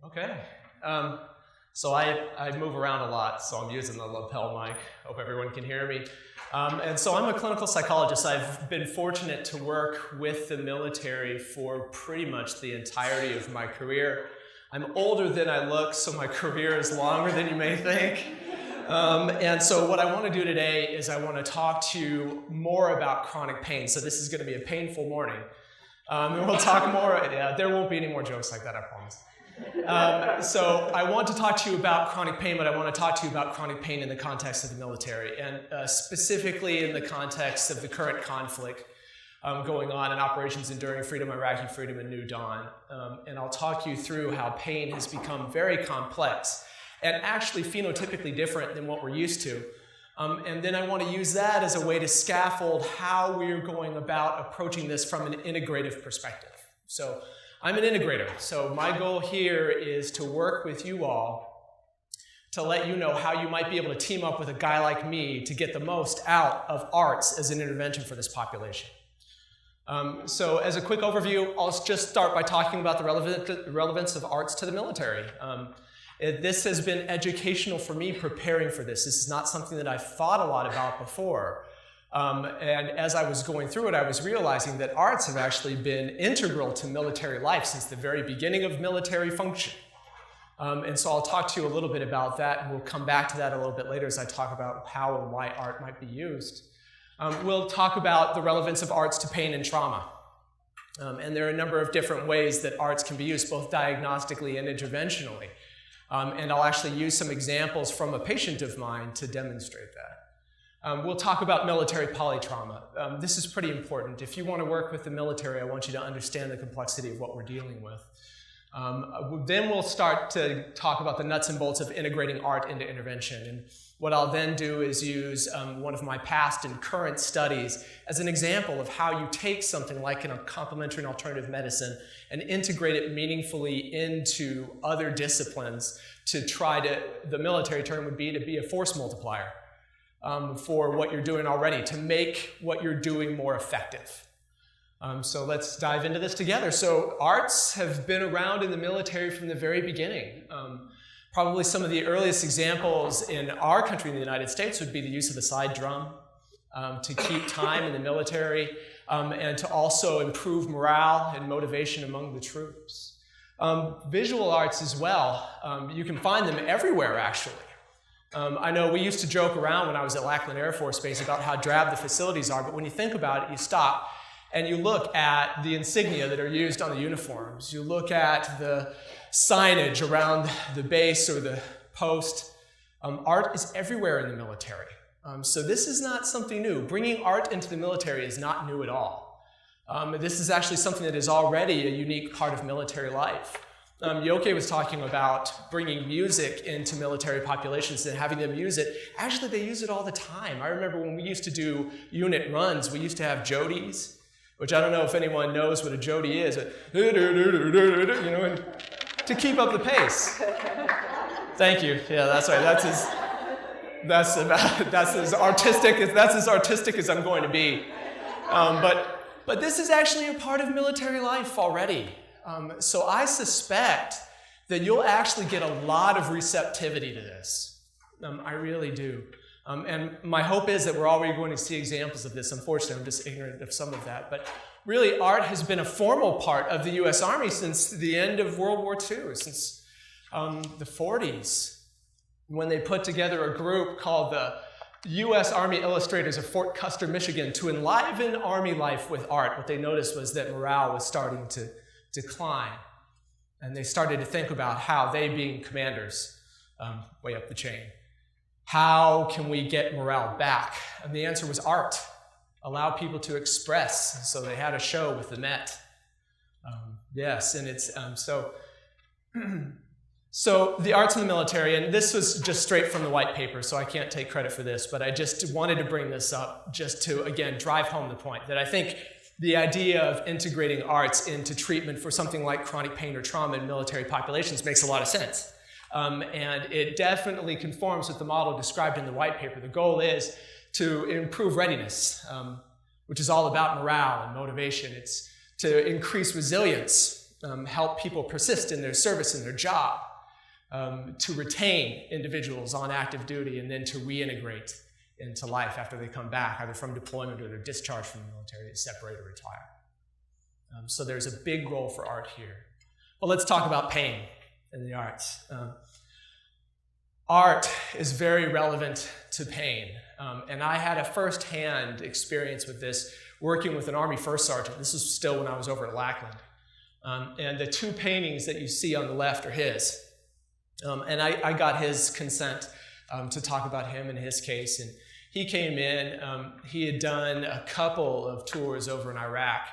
Okay. So I move around a lot, so I'm using the lapel mic. Hope everyone can hear me. And so I'm a clinical psychologist. I've been fortunate to work with the military for pretty much the entirety of my career. I'm older than I look, so my career is longer than you may think. And so what I want to do today is I want to talk to you more about chronic pain. So this is going to be a painful morning. And we'll talk more. Yeah, there won't be any more jokes like that, I promise. So I want to talk to you about chronic pain, but I want to talk to you about chronic pain in the context of the military, and specifically in the context of the current conflict going on in Operations Enduring Freedom, Iraqi Freedom, and New Dawn. And I'll talk you through how pain has become very complex and actually phenotypically different than what we're used to. And then I want to use that as a way to scaffold how we're going about approaching this from an integrative perspective. So I'm an integrator, so my goal here is to work with you all to let you know how you might be able to team up with a guy like me to get the most out of arts as an intervention for this population. So as a quick overview, I'll just start by talking about the relevance of arts to the military. This has been educational for me preparing for this. This is not something that I've thought a lot about before. And as I was going through it, I was realizing that arts have actually been integral to military life since the very beginning of military function. And so I'll talk to you a little bit about that, and we'll come back to that a little bit later as I talk about how and why art might be used. We'll talk about the relevance of arts to pain and trauma. And there are a number of different ways that arts can be used, both diagnostically and interventionally. And I'll actually use some examples from a patient of mine to demonstrate that. We'll talk about military polytrauma. This is pretty important. If you want to work with the military, I want you to understand the complexity of what we're dealing with. Then we'll start to talk about the nuts and bolts of integrating art into intervention. And what I'll then do is use one of my past and current studies as an example of how you take something like a complementary and alternative medicine and integrate it meaningfully into other disciplines to try to, the military term would be to be a force multiplier. For what you're doing already, to make what you're doing more effective. So let's dive into this together. So arts have been around in the military from the very beginning. Probably some of the earliest examples in our country, in the United States, would be the use of the side drum to keep time in the military and to also improve morale and motivation among the troops. Visual arts as well. You can find them everywhere, actually. I know we used to joke around when I was at Lackland Air Force Base about how drab the facilities are, but when you think about it, you stop and you look at the insignia that are used on the uniforms. You look at the signage around the base or the post. Art is everywhere in the military. So this is not something new. Bringing art into the military is not new at all. This is actually something that is already a unique part of military life. Yoke was talking about bringing music into military populations and having them use it. Actually, they use it all the time. I remember when we used to do unit runs, we used to have jodies, which I don't know if anyone knows what a jodie is. You know, and to keep up the pace. Thank you. Yeah, that's right. That's as artistic as I'm going to be. But this is actually a part of military life already. So I suspect that you'll actually get a lot of receptivity to this. I really do. And my hope is that we're already going to see examples of this. Unfortunately, I'm just ignorant of some of that. But really, art has been a formal part of the U.S. Army since the end of World War II, since the 40s, when they put together a group called the U.S. Army Illustrators of Fort Custer, Michigan, to enliven Army life with art. What they noticed was that morale was starting to decline. And they started to think about how they, being commanders, way up the chain, how can we get morale back? And the answer was art. Allow people to express. So they had a show with the Met. Yes, and it's so the arts in the military, and this was just straight from the white paper, so I can't take credit for this, but I just wanted to bring this up just to, again, drive home the point that I think the idea of integrating arts into treatment for something like chronic pain or trauma in military populations makes a lot of sense. And it definitely conforms with the model described in the white paper. The goal is to improve readiness, which is all about morale and motivation. It's to increase resilience, help people persist in their service in their job, to retain individuals on active duty, and then to reintegrate into life after they come back, either from deployment or they're discharged from the military, to separate or retire. So there's a big role for art here. But let's talk about pain in the arts. Art is very relevant to pain. And I had a first-hand experience with this working with an Army First Sergeant. This was still when I was over at Lackland. And the two paintings that you see on the left are his. And I got his consent to talk about him and his case. And he came in, he had done a couple of tours over in Iraq.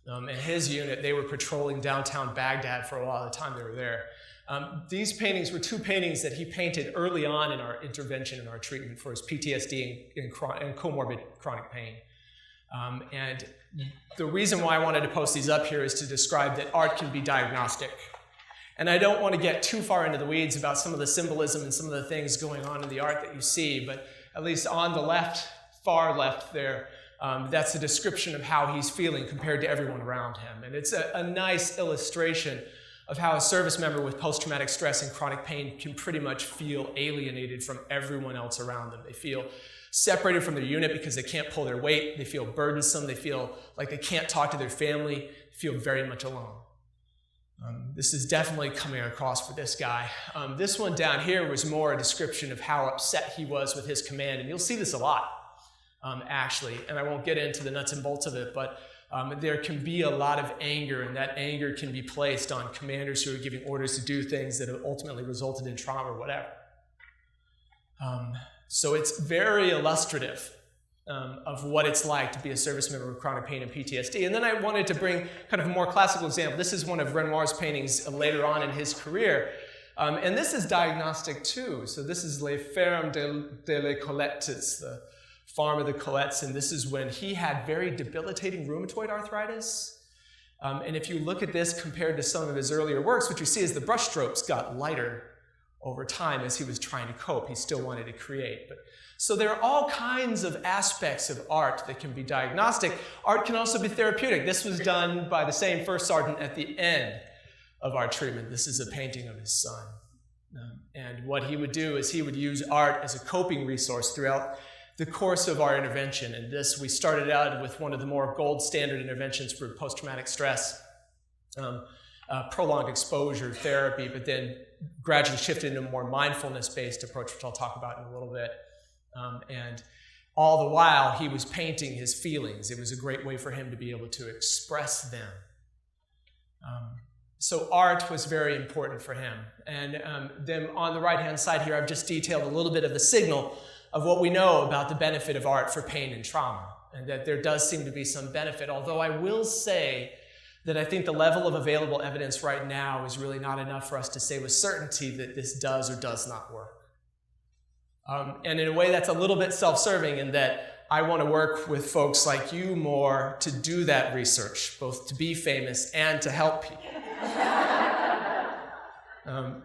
And his unit, they were patrolling downtown Baghdad for a lot of the time they were there. These paintings were two paintings that he painted early on in our intervention and our treatment for his PTSD and comorbid chronic pain. And the reason why I wanted to post these up here is to describe that art can be diagnostic. And I don't want to get too far into the weeds about some of the symbolism and some of the things going on in the art that you see, but at least on the left, far left there, that's a description of how he's feeling compared to everyone around him. And it's a nice illustration of how a service member with post-traumatic stress and chronic pain can pretty much feel alienated from everyone else around them. They feel separated from their unit because they can't pull their weight. They feel burdensome. They feel like they can't talk to their family. They feel very much alone. This is definitely coming across for this guy. This one down here was more a description of how upset he was with his command. And you'll see this a lot, actually. And I won't get into the nuts and bolts of it, but there can be a lot of anger, and that anger can be placed on commanders who are giving orders to do things that have ultimately resulted in trauma or whatever. So it's very illustrative of what it's like to be a service member with chronic pain and PTSD. And then I wanted to bring kind of a more classical example. This is one of Renoir's paintings later on in his career. And this is diagnostic too. So this is Les Fermes de les Colettes, the farm of the Colettes. And this is when he had very debilitating rheumatoid arthritis. And if you look at this compared to some of his earlier works, what you see is the brushstrokes got lighter over time as he was trying to cope. He still wanted to create. So there are all kinds of aspects of art that can be diagnostic. Art can also be therapeutic. This was done by the same first sergeant at the end of our treatment. This is a painting of his son. And what he would do is he would use art as a coping resource throughout the course of our intervention. And this, we started out with one of the more gold standard interventions for post-traumatic stress, prolonged exposure therapy, but then gradually shifted into a more mindfulness-based approach, which I'll talk about in a little bit. And all the while, he was painting his feelings. It was a great way for him to be able to express them. So art was very important for him. And then on the right-hand side here, I've just detailed a little bit of the signal of what we know about the benefit of art for pain and trauma, and that there does seem to be some benefit, although I will say that I think the level of available evidence right now is really not enough for us to say with certainty that this does or does not work. And in a way that's a little bit self-serving in that I want to work with folks like you more to do that research, both to be famous and to help people.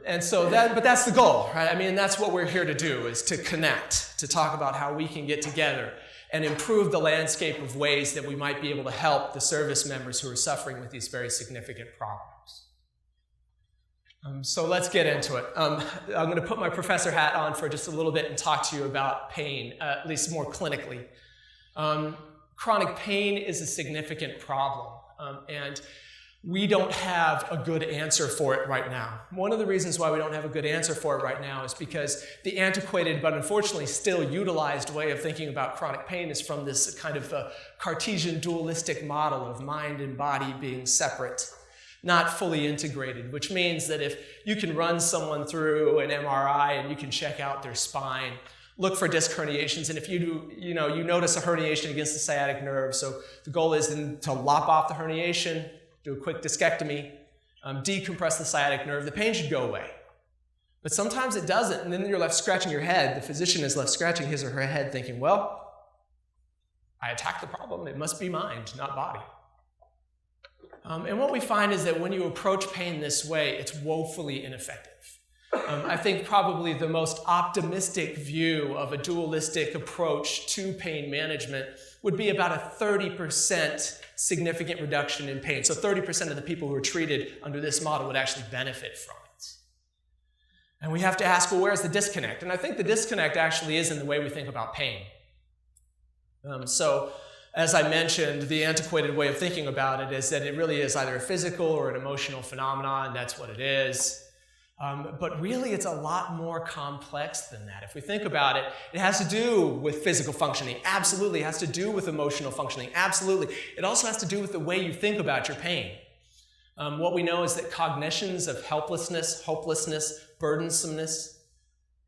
And so but that's the goal, right? I mean, that's what we're here to do, is to connect, to talk about how we can get together and improve the landscape of ways that we might be able to help the service members who are suffering with these very significant problems. So let's get into it. I'm going to put my professor hat on for just a little bit and talk to you about pain, at least more clinically. Chronic pain is a significant problem, and we don't have a good answer for it right now. One of the reasons why we don't have a good answer for it right now is because the antiquated but unfortunately still utilized way of thinking about chronic pain is from this kind of Cartesian dualistic model of mind and body being separate, not fully integrated, which means that if you can run someone through an MRI and you can check out their spine, look for disc herniations, and if you do, you notice a herniation against the sciatic nerve, so the goal is then to lop off the herniation, do a quick discectomy, decompress the sciatic nerve, the pain should go away. But sometimes it doesn't, and then you're left scratching your head. The physician is left scratching his or her head thinking, well, I attacked the problem. It must be mind, not body. And what we find is that when you approach pain this way, it's woefully ineffective. I think probably the most optimistic view of a dualistic approach to pain management would be about a 30% significant reduction in pain. So 30% of the people who are treated under this model would actually benefit from it. And we have to ask, well, where's the disconnect? And I think the disconnect actually is in the way we think about pain. So, as I mentioned, the antiquated way of thinking about it is that it really is either a physical or an emotional phenomenon, and that's what it is. But really, it's a lot more complex than that. If we think about it, it has to do with physical functioning. Absolutely. It has to do with emotional functioning. Absolutely. It also has to do with the way you think about your pain. What we know is that cognitions of helplessness, hopelessness, burdensomeness,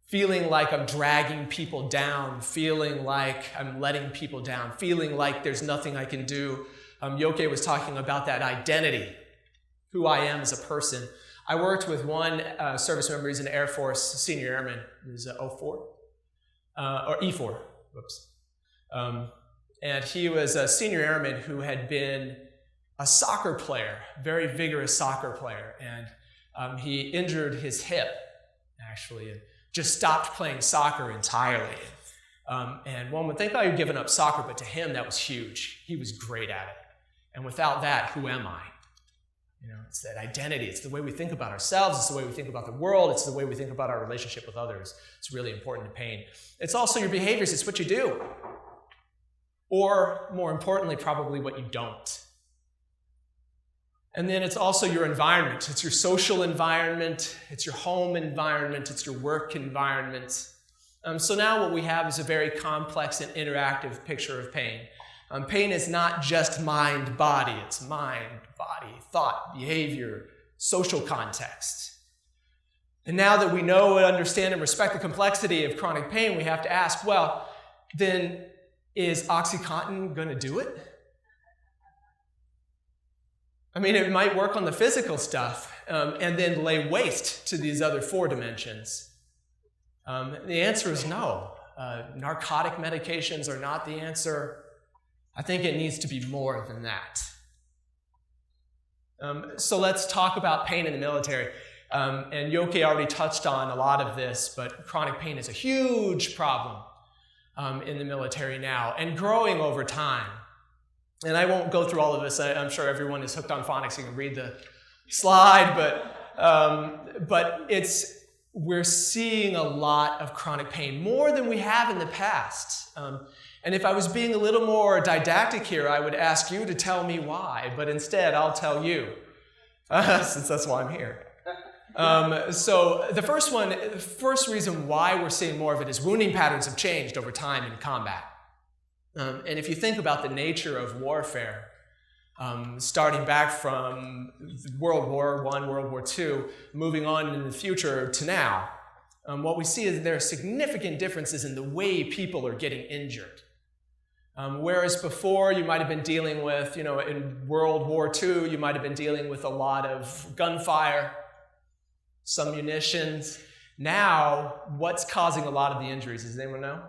feeling like I'm dragging people down, feeling like I'm letting people down, feeling like there's nothing I can do. Yoke was talking about that identity, who I am as a person. I worked with one service member, he's an Air Force senior airman, he was 04, or E4, whoops. And he was a senior airman who had been a soccer player, very vigorous soccer player, and he injured his hip, actually, and just stopped playing soccer entirely. And one would think, oh, you've given up soccer, but to him, that was huge. He was great at it. And without that, who am I? You know, it's that identity. It's the way we think about ourselves. It's the way we think about the world. It's the way we think about our relationship with others. It's really important to pain. It's also your behaviors. It's what you do. Or, more importantly, probably what you don't. And then it's also your environment. It's your social environment. It's your home environment. It's your work environment. So now what we have is a very complex and interactive picture of pain. Pain is not just mind-body. It's mind, body, thought, behavior, social context. And now that we know and understand and respect the complexity of chronic pain, we have to ask, well, then is OxyContin going to do it? I mean, it might work on the physical stuff and then lay waste to these other four dimensions. The answer is no. Narcotic medications are not the answer. I think it needs to be more than that. So let's talk about pain in the military. And Yoke already touched on a lot of this, but chronic pain is a huge problem in the military now and growing over time. And I won't go through all of this. I'm sure everyone is hooked on phonics. You can read the slide, but we're seeing a lot of chronic pain, more than we have in the past. And if I was being a little more didactic here, I would ask you to tell me why, but instead I'll tell you, since that's why I'm here. So the first reason why we're seeing more of it is wounding patterns have changed over time in combat. And if you think about the nature of warfare, starting back from World War I, World War II, moving on in the future to now, what we see is that there are significant differences in the way people are getting injured. Whereas before you might have been dealing with, in World War II, you might have been dealing with a lot of gunfire, some munitions. Now, what's causing a lot of the injuries? Does anyone know?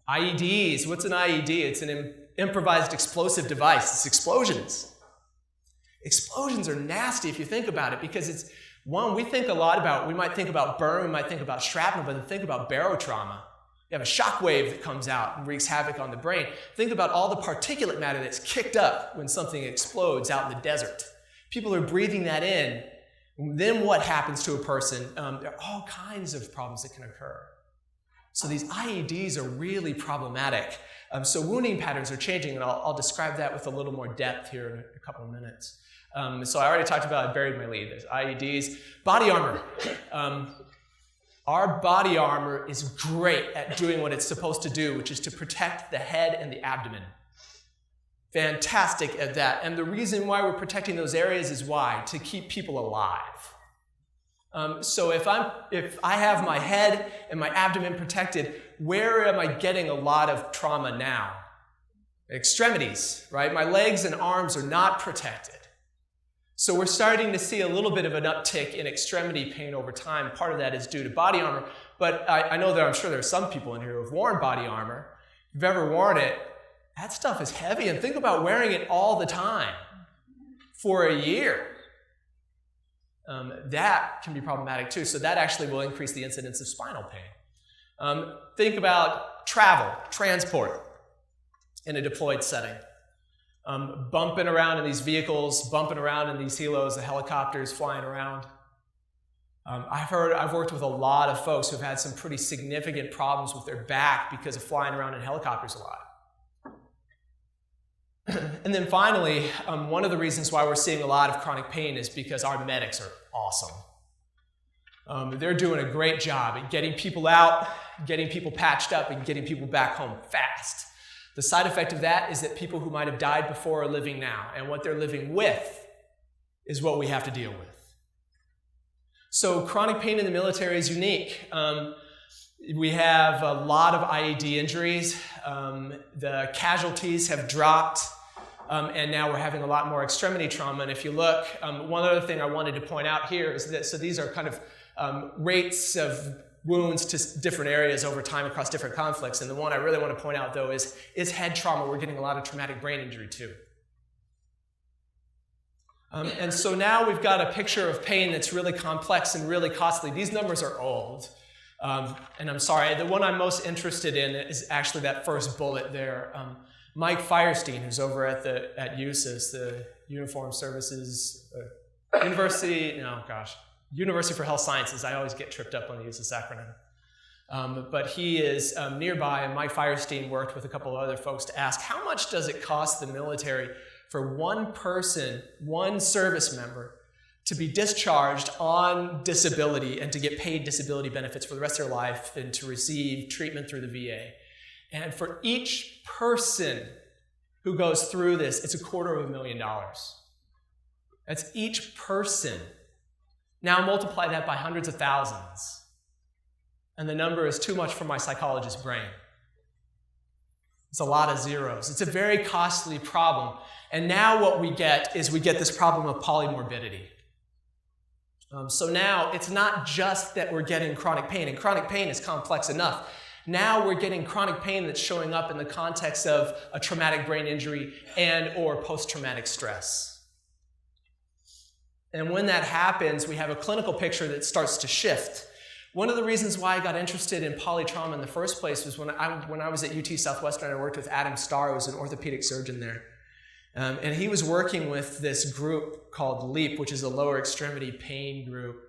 IEDs. What's an IED? It's an improvised explosive device. It's explosions. Explosions are nasty if you think about it, because it's one we think a lot about. We might think about burn, we might think about shrapnel, but then think about barotrauma. You have a shock wave that comes out and wreaks havoc on the brain. Think about all the particulate matter that's kicked up when something explodes out in the desert. People are breathing that in. Then what happens to a person? There are all kinds of problems that can occur. So these IEDs are really problematic. So wounding patterns are changing, and I'll describe that with a little more depth here in a couple of minutes. So I already talked about, I buried my lead. There's IEDs. Body armor. Our body armor is great at doing what it's supposed to do, which is to protect the head and the abdomen. Fantastic at that. And the reason why we're protecting those areas is why? To keep people alive. So if I have my head and my abdomen protected, where am I getting a lot of trauma now? Extremities, right? My legs and arms are not protected. So we're starting to see a little bit of an uptick in extremity pain over time. Part of that is due to body armor, but I'm sure there are some people in here who have worn body armor. If you've ever worn it, that stuff is heavy, and think about wearing it all the time for a year. That can be problematic too. So that actually will increase the incidence of spinal pain. Think about travel, transport. in a deployed setting. Bumping around in these vehicles, bumping around in these helos, the helicopters flying around. I've worked with a lot of folks who've had some pretty significant problems with their back because of flying around in helicopters a lot. And then finally, one of the reasons why we're seeing a lot of chronic pain is because our medics are awesome. They're doing a great job at getting people out, getting people patched up, and getting people back home fast. The side effect of that is that people who might have died before are living now, and what they're living with is what we have to deal with. So chronic pain in the military is unique. We have a lot of IED injuries. The casualties have dropped, and now we're having a lot more extremity trauma. And if you look, one other thing I wanted to point out here is that, so these are kind of rates of wounds to different areas over time across different conflicts. And the one I really want to point out, though, is head trauma. We're getting a lot of traumatic brain injury, too. And so now we've got a picture of pain that's really complex and really costly. These numbers are old. And I'm sorry, the one I'm most interested in is actually that first bullet there. Mike Firestein, who's over at USIS, the Uniformed Services University for Health Sciences. I always get tripped up on the USIS acronym. But he is nearby, and Mike Firestein worked with a couple of other folks to ask, how much does it cost the military for one person, one service member, to be discharged on disability and to get paid disability benefits for the rest of their life and to receive treatment through the VA? And for each person who goes through this, it's $250,000. That's each person. Now multiply that by hundreds of thousands, and the number is too much for my psychologist's brain. It's a lot of zeros. It's a very costly problem. And now what we get is this problem of polymorbidity. So now it's not just that we're getting chronic pain, and chronic pain is complex enough. Now we're getting chronic pain that's showing up in the context of a traumatic brain injury and or post-traumatic stress. And when that happens, we have a clinical picture that starts to shift. One of the reasons why I got interested in polytrauma in the first place was when I was at UT Southwestern, I worked with Adam Starr, who was an orthopedic surgeon there. And he was working with this group called LEAP, which is a lower extremity pain group.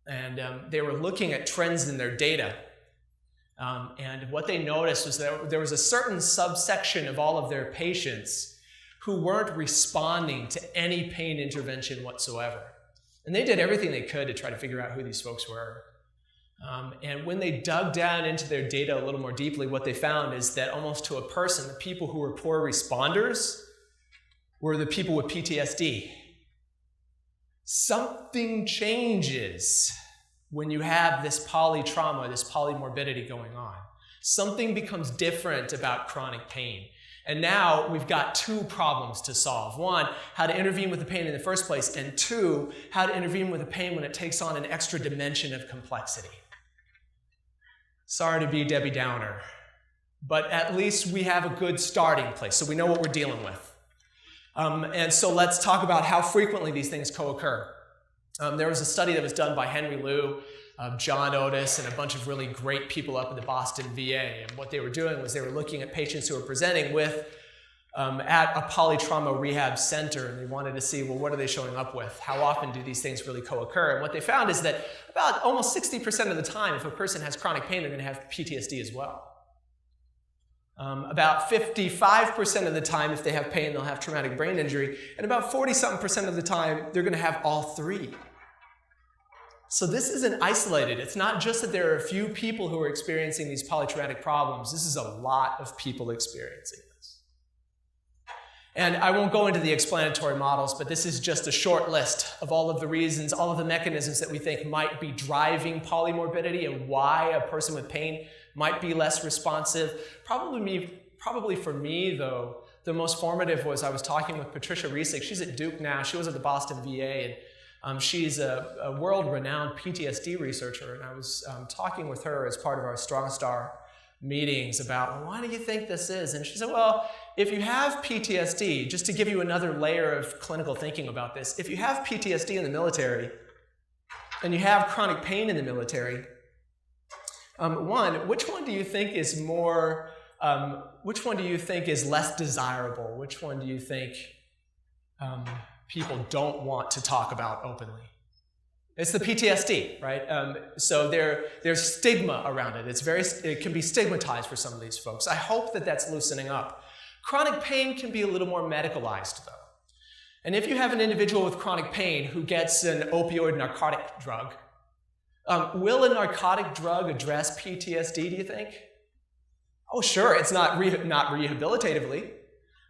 And they were looking at trends in their data. And what they noticed was that there was a certain subsection of all of their patients who weren't responding to any pain intervention whatsoever. And they did everything they could to try to figure out who these folks were. And when they dug down into their data a little more deeply, what they found is that almost to a person, the people who were poor responders were the people with PTSD. Something changes when you have this polytrauma, this polymorbidity going on. Something becomes different about chronic pain. And now we've got two problems to solve. One, how to intervene with the pain in the first place, and two, how to intervene with the pain when it takes on an extra dimension of complexity. Sorry to be Debbie Downer, but at least we have a good starting place, so we know what we're dealing with. And so let's talk about how frequently these things co-occur. There was a study that was done by Henry Liu, John Otis, and a bunch of really great people up at the Boston VA. And what they were doing was they were looking at patients who were presenting with at a polytrauma rehab center, and they wanted to see, well, what are they showing up with? How often do these things really co-occur? And what they found is that about almost 60% of the time, if a person has chronic pain, they're going to have PTSD as well. About 55% of the time, if they have pain, they'll have traumatic brain injury. And about 40-something% of the time, they're going to have all three. So this isn't isolated. It's not just that there are a few people who are experiencing these polytraumatic problems. This is a lot of people experiencing this. And I won't go into the explanatory models, but this is just a short list of all of the reasons, all of the mechanisms that we think might be driving polymorbidity and why a person with pain might be less responsive. Probably for me, though, the most formative was I was talking with Patricia Riesick. She's at Duke now. She was at the Boston VA, and she's a world-renowned PTSD researcher. And I was talking with her as part of our Strong Star meetings about, well, why do you think this is? And she said, well, if you have PTSD, just to give you another layer of clinical thinking about this, if you have PTSD in the military and you have chronic pain in the military, one, which one do you think is more which one do you think is less desirable? Which one do you think people don't want to talk about openly? It's the PTSD, right? So there's stigma around it. It can be stigmatized for some of these folks. I hope that that's loosening up. Chronic pain can be a little more medicalized, though. And if you have an individual with chronic pain who gets an opioid narcotic drug, will a narcotic drug address PTSD, do you think? Oh, sure, it's not rehabilitatively,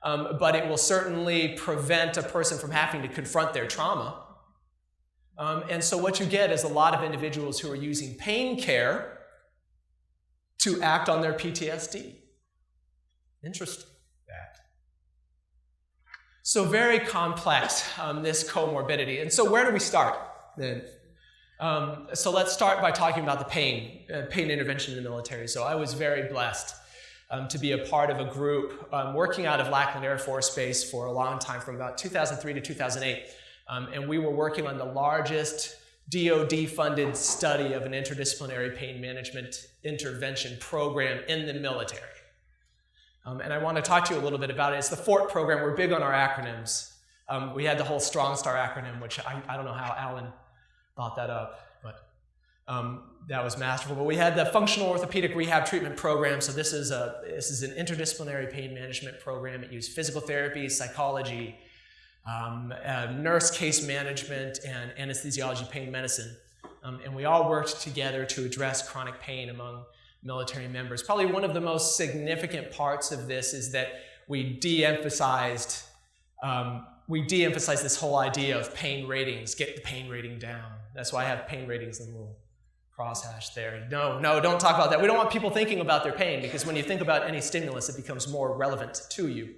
but it will certainly prevent a person from having to confront their trauma. And so what you get is a lot of individuals who are using pain care to act on their PTSD. Interesting. So very complex, this comorbidity. And so where do we start then? So let's start by talking about the pain intervention in the military. So I was very blessed to be a part of a group working out of Lackland Air Force Base for a long time, from about 2003 to 2008. And we were working on the largest DoD-funded study of an interdisciplinary pain management intervention program in the military. And I want to talk to you a little bit about it. It's the FORT program. We're big on our acronyms. We had the whole Strong Star acronym, which I don't know how Alan thought that up, but that was masterful. But we had the Functional Orthopedic Rehab Treatment Program. So this is an interdisciplinary pain management program. It used physical therapy, psychology, nurse case management, and anesthesiology pain medicine. And we all worked together to address chronic pain among military members. Probably one of the most significant parts of this is that we de-emphasized this whole idea of pain ratings. Get the pain rating down. That's why I have pain ratings in a little crosshash there. No, don't talk about that. We don't want people thinking about their pain, because when you think about any stimulus, it becomes more relevant to you.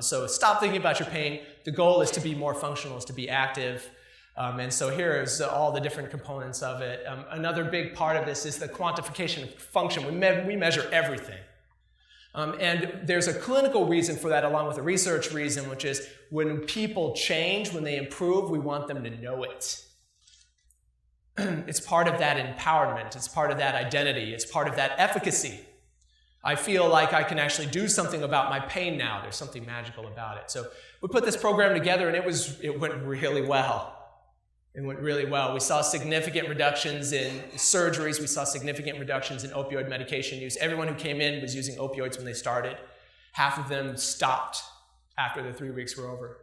So stop thinking about your pain. The goal is to be more functional, is to be active. And so here's all the different components of it. Another big part of this is the quantification of function. We measure everything. And there's a clinical reason for that, along with a research reason, which is when people change, when they improve, we want them to know it. It's part of that empowerment. It's part of that identity. It's part of that efficacy. I feel like I can actually do something about my pain now. There's something magical about it. So we put this program together, and it went really well. It went really well. We saw significant reductions in surgeries. We saw significant reductions in opioid medication use. Everyone who came in was using opioids when they started. Half of them stopped after the 3 weeks were over.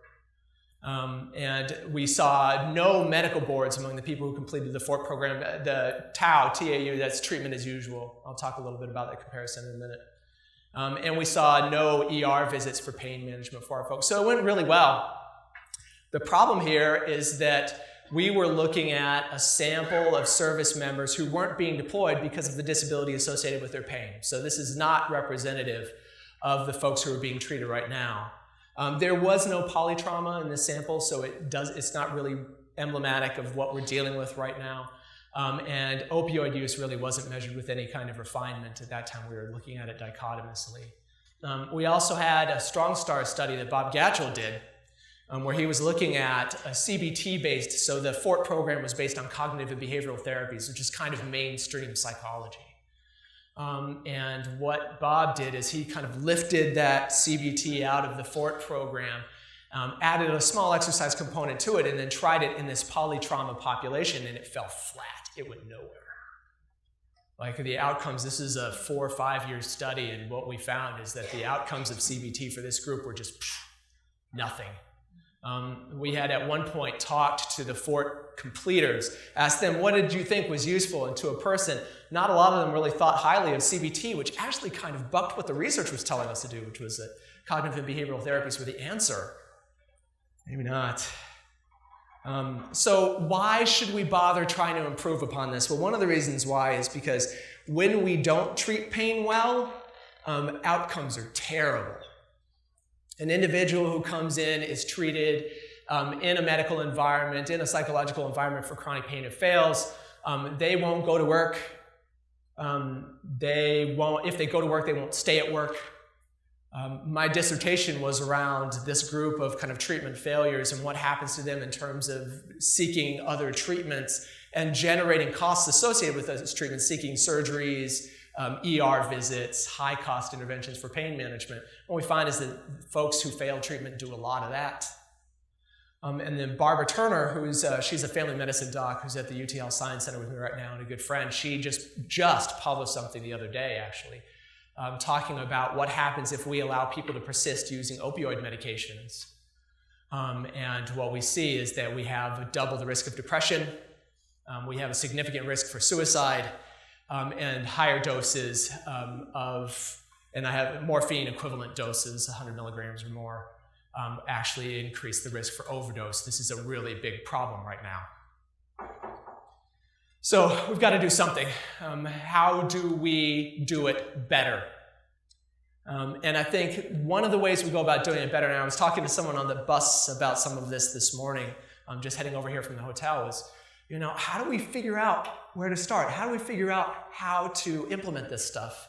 And we saw no medical boards among the people who completed the FORT program. The TAU, that's treatment as usual. I'll talk a little bit about that comparison in a minute. And we saw no ER visits for pain management for our folks. So it went really well. The problem here is that we were looking at a sample of service members who weren't being deployed because of the disability associated with their pain. So this is not representative of the folks who are being treated right now. There was no polytrauma in this sample, so it's not really emblematic of what we're dealing with right now. And opioid use really wasn't measured with any kind of refinement at that time. We were looking at it dichotomously. We also had a Strong Star study that Bob Gatchell did, where he was looking at a CBT-based, so the FORT program was based on cognitive and behavioral therapies, which is kind of mainstream psychology. And what Bob did is he kind of lifted that CBT out of the FORT program, added a small exercise component to it, and then tried it in this polytrauma population, and it fell flat. It went nowhere. Like the outcomes, this is a 4 or 5 year study, and what we found is that the outcomes of CBT for this group were just nothing. We had at one point talked to the FORT completers, asked them, what did you think was useful? And to a person, not a lot of them really thought highly of CBT, which actually kind of bucked what the research was telling us to do, which was that cognitive and behavioral therapies were the answer. Maybe not. So why should we bother trying to improve upon this? Well, one of the reasons why is because when we don't treat pain well, outcomes are terrible. An individual who comes in is treated in a medical environment, in a psychological environment for chronic pain. It fails. They won't go to work. If they go to work, they won't stay at work. My dissertation was around this group of kind of treatment failures and what happens to them in terms of seeking other treatments and generating costs associated with those treatments, seeking surgeries, ER visits, high-cost interventions for pain management. What we find is that folks who fail treatment do a lot of that. And then Barbara Turner, she's a family medicine doc who's at the UT Health Science Center with me right now and a good friend. She just published something the other day, actually, talking about what happens if we allow people to persist using opioid medications. And what we see is that we have double the risk of depression, we have a significant risk for suicide, and higher doses and I have morphine equivalent doses, 100 milligrams or more, actually increase the risk for overdose. This is a really big problem right now. So we've got to do something. How do we do it better? And I think one of the ways we go about doing it better, and I was talking to someone on the bus about some of this morning, just heading over here from the hotel, is, how do we figure out where to start? How do we figure out how to implement this stuff?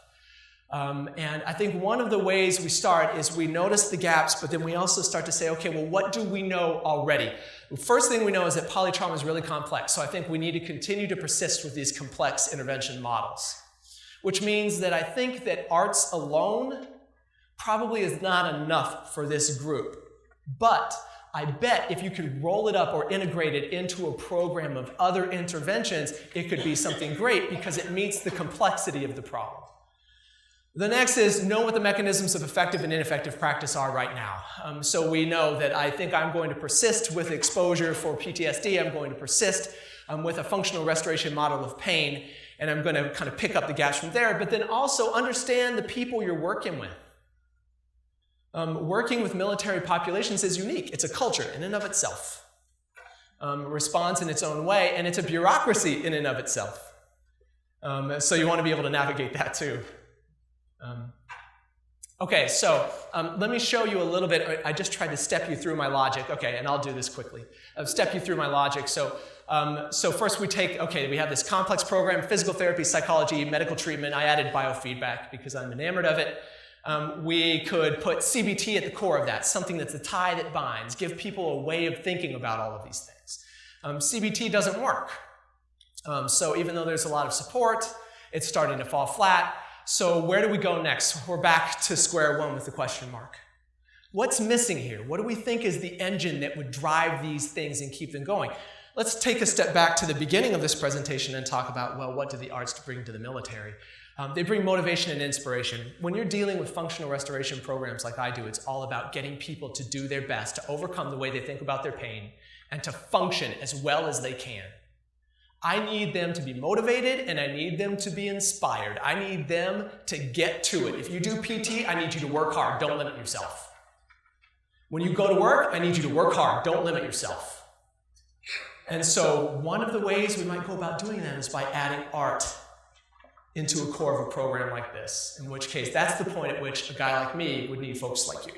And I think one of the ways we start is we notice the gaps, but then we also start to say, okay, well, what do we know already? The first thing we know is that polytrauma is really complex, so I think we need to continue to persist with these complex intervention models, which means that I think that arts alone probably is not enough for this group. But I bet if you could roll it up or integrate it into a program of other interventions, it could be something great because it meets the complexity of the problem. The next is know what the mechanisms of effective and ineffective practice are right now. So we know that I think I'm going to persist with exposure for PTSD. I'm going to persist with a functional restoration model of pain, and I'm going to kind of pick up the gaps from there, but then also understand the people you're working with. Working with military populations is unique. It's a culture in and of itself. Responds in its own way, and it's a bureaucracy in and of itself. So you want to be able to navigate that too. Okay, so let me show you a little bit. I just tried to step you through my logic. Okay, and I'll do this quickly. I'll step you through my logic. So first we have this complex program, physical therapy, psychology, medical treatment. I added biofeedback because I'm enamored of it. We could put CBT at the core of that, something that's the tie that binds, give people a way of thinking about all of these things. CBT doesn't work. So even though there's a lot of support, it's starting to fall flat. So where do we go next? We're back to square one with the question mark. What's missing here? What do we think is the engine that would drive these things and keep them going? Let's take a step back to the beginning of this presentation and talk about, well, what do the arts bring to the military? They bring motivation and inspiration. When you're dealing with functional restoration programs like I do, it's all about getting people to do their best, to overcome the way they think about their pain, and to function as well as they can. I need them to be motivated, and I need them to be inspired. I need them to get to it. If you do PT, I need you to work hard. Don't limit yourself. When you go to work, I need you to work hard. Don't limit yourself. And so one of the ways we might go about doing that is by adding art into a core of a program like this, in which case that's the point at which a guy like me would need folks like you.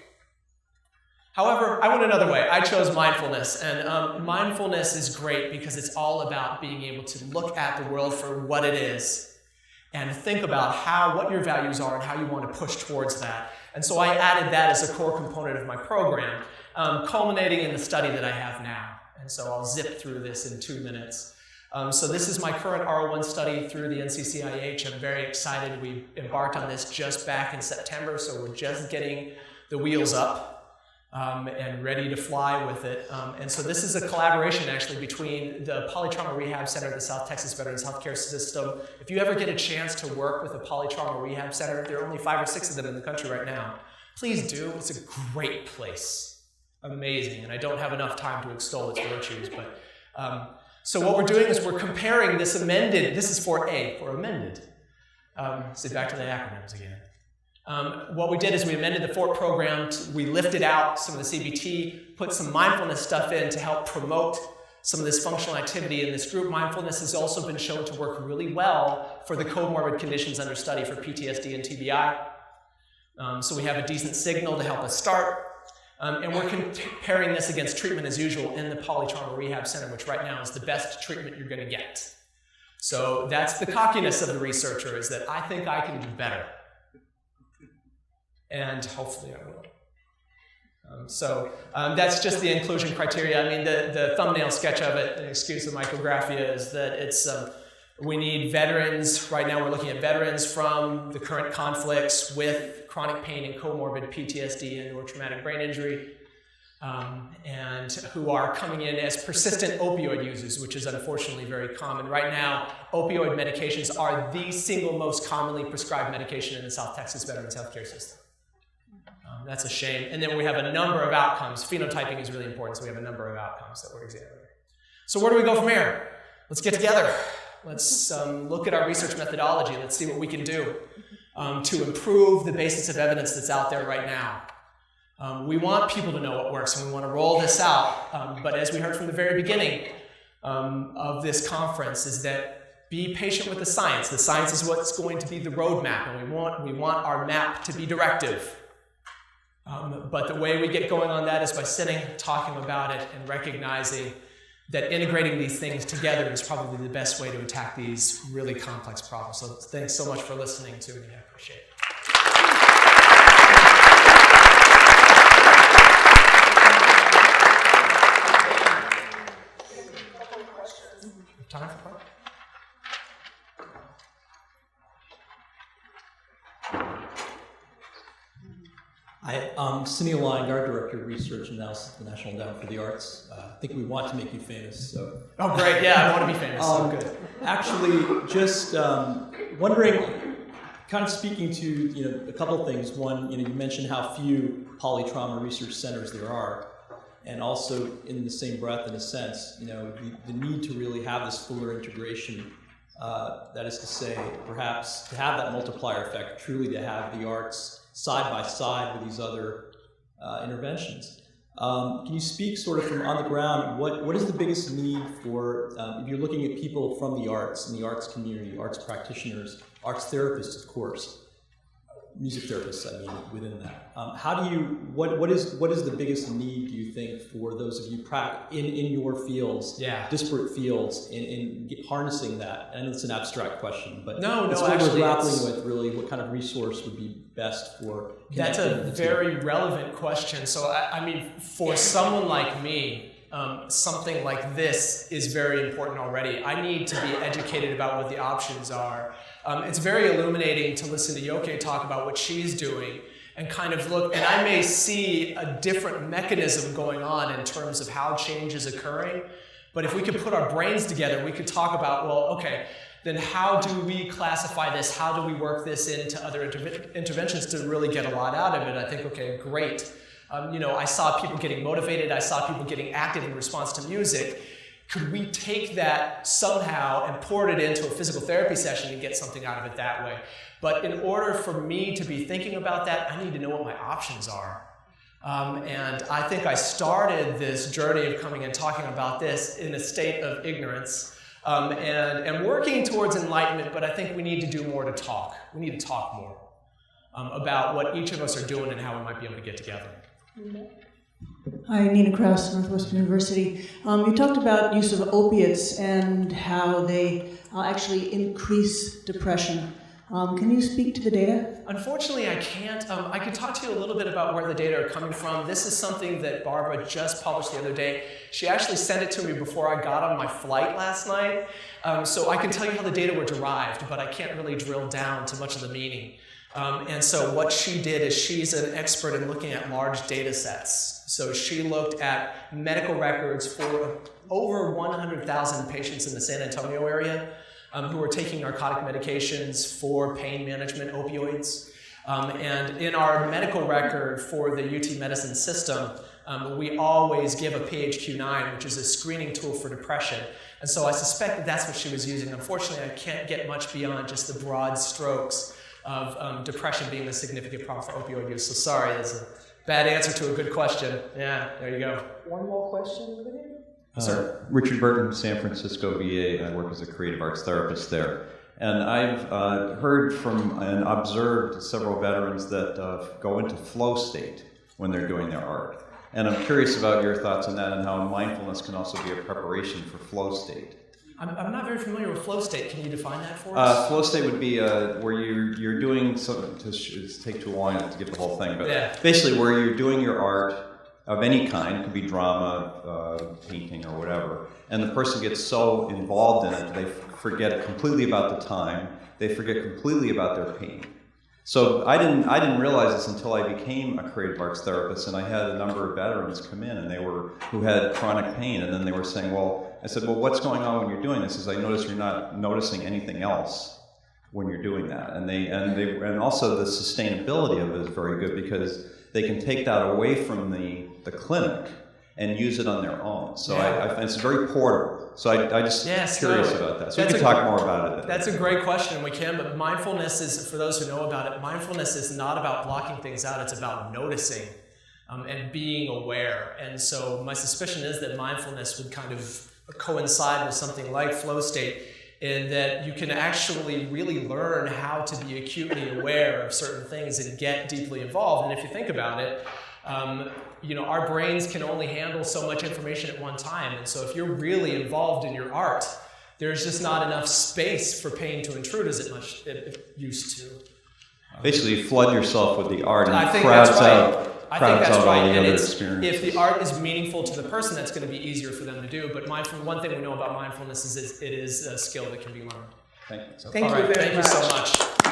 However, I went another way. I chose mindfulness, and mindfulness is great because it's all about being able to look at the world for what it is and think about what your values are and how you want to push towards that. And so I added that as a core component of my program, culminating in the study that I have now. And so I'll zip through this in 2 minutes. So this is my current R01 study through the NCCIH. I'm very excited. We embarked on this just back in September, so we're just getting the wheels up and ready to fly with it. And so this is a collaboration actually between the Polytrauma Rehab Center of the South Texas Veterans Healthcare System. If you ever get a chance to work with a Polytrauma Rehab Center, there are only 5 or 6 of them in the country right now. Please do. It's a great place. Amazing. And I don't have enough time to extol its virtues, but so what we're doing is we're comparing this amended, this is for amended. So back to the acronyms again. What we did is we amended the FORT program. We lifted out some of the CBT, put some mindfulness stuff in to help promote some of this functional activity in this group. Mindfulness has also been shown to work really well for the comorbid conditions under study for PTSD and TBI. So we have a decent signal to help us start. And we're comparing this against treatment as usual in the Polytrauma Rehab Center, which right now is the best treatment you're going to get. So that's the cockiness of the researcher, is that I think I can do better. And hopefully I will. That's just the inclusion criteria. I mean, the thumbnail sketch of it, excuse the micrographia, is that it's We need veterans. Right now we're looking at veterans from the current conflicts with chronic pain and comorbid PTSD and or traumatic brain injury, and who are coming in as persistent opioid users, which is unfortunately very common. Right now, opioid medications are the single most commonly prescribed medication in the South Texas Veterans Healthcare System. That's a shame. And then we have a number of outcomes. Phenotyping is really important, so we have a number of outcomes that we're examining. So where do we go from here? Let's get together. Let's look at our research methodology. Let's see what we can do to improve the basis of evidence that's out there right now. We want people to know what works, and we want to roll this out. But as we heard from the very beginning of this conference, is that be patient with the science. The science is what's going to be the roadmap, and we want our map to be directive. But the way we get going on that is by sitting, talking about it, and recognizing that integrating these things together is probably the best way to attack these really complex problems. So thanks so much for listening to me. I appreciate it. Time for questions? I'm Sunil Iyengar, Director of Research and Analysis at the National Endowment for the Arts. I think we want to make you famous, so... Oh, great. Yeah, I want to be famous. Good. Actually, just wondering, kind of speaking to, a couple of things. One, you mentioned how few polytrauma research centers there are, and also in the same breath, in a sense, the need to really have this fuller integration. That is to say, perhaps to have that multiplier effect, truly to have the arts side by side with these other interventions. Can you speak sort of from on the ground, what is the biggest need for, if you're looking at people from the arts and the arts community, arts practitioners, arts therapists, of course, music therapists, I mean, within that. What is the biggest need, do you think, for those of you in your fields, disparate fields, in harnessing that? And it's an abstract question, but it's what we're grappling with, really, what kind of resource would be best for connecting. That's a very relevant question. So, I mean, for someone like me, something like this is very important already. I need to be educated about what the options are. It's very illuminating to listen to Yoke talk about what she's doing and kind of look, and I may see a different mechanism going on in terms of how change is occurring, but if we could put our brains together, we could talk about, well, okay, then how do we classify this? How do we work this into other interventions to really get a lot out of it? I think, okay, great. I saw people getting motivated. I saw people getting active in response to music. Could we take that somehow and pour it into a physical therapy session and get something out of it that way? But in order for me to be thinking about that, I need to know what my options are. And I think I started this journey of coming and talking about this in a state of ignorance and working towards enlightenment, but I think we need to do more to talk. We need to talk more about what each of us are doing and how we might be able to get together. Hi, Nina Krauss, Northwestern University. You talked about use of opiates and how they actually increase depression. Can you speak to the data? Unfortunately, I can't. I could talk to you a little bit about where the data are coming from. This is something that Barbara just published the other day. She actually sent it to me before I got on my flight last night. So I can tell you how the data were derived, but I can't really drill down to much of the meaning. And so what she did is she's an expert in looking at large data sets. So she looked at medical records for over 100,000 patients in the San Antonio area who were taking narcotic medications for pain management, opioids. And in our medical record for the UT Medicine system, we always give a PHQ-9, which is a screening tool for depression. And so I suspect that that's what she was using. Unfortunately, I can't get much beyond just the broad strokes of depression being a significant problem for opioid use. So sorry, that's a bad answer to a good question. Yeah, there you go. One more question, Vinny? Sir. Richard Burton, San Francisco VA. I work as a creative arts therapist there. And I've heard from and observed several veterans that go into flow state when they're doing their art. And I'm curious about your thoughts on that and how mindfulness can also be a preparation for flow state. I'm not very familiar with flow state. Can you define that for us? Flow state would be where you're doing something, to take too long to get the whole thing, but basically where you're doing your art of any kind, it could be drama, painting, or whatever, and the person gets so involved in it, they forget completely about the time, they forget completely about their pain. So I didn't realize this until I became a creative arts therapist, and I had a number of veterans come in, and who had chronic pain, and then they were saying, I said, what's going on when you're doing this? Is I notice you're not noticing anything else when you're doing that, and also the sustainability of it is very good because they can take that away from the clinic and use it on their own. So I find it's very portable. So I just curious about that. So we can talk more about it. That's a great question, we can, but mindfulness is, for those who know about it, mindfulness is not about blocking things out, it's about noticing and being aware. And so my suspicion is that mindfulness would kind of coincide with something like flow state, in that you can actually really learn how to be acutely aware of certain things and get deeply involved. And if you think about it, our brains can only handle so much information at one time. And so if you're really involved in your art, there's just not enough space for pain to intrude as it used to. Basically, flood yourself with the art and I think crowds that's right. out I think that's all right. the And other experiences. if the art is meaningful to the person, that's going to be easier for them to do. But one thing we know about mindfulness is it is a skill that can be learned. Thank you. Thank you very much. Thank you so much.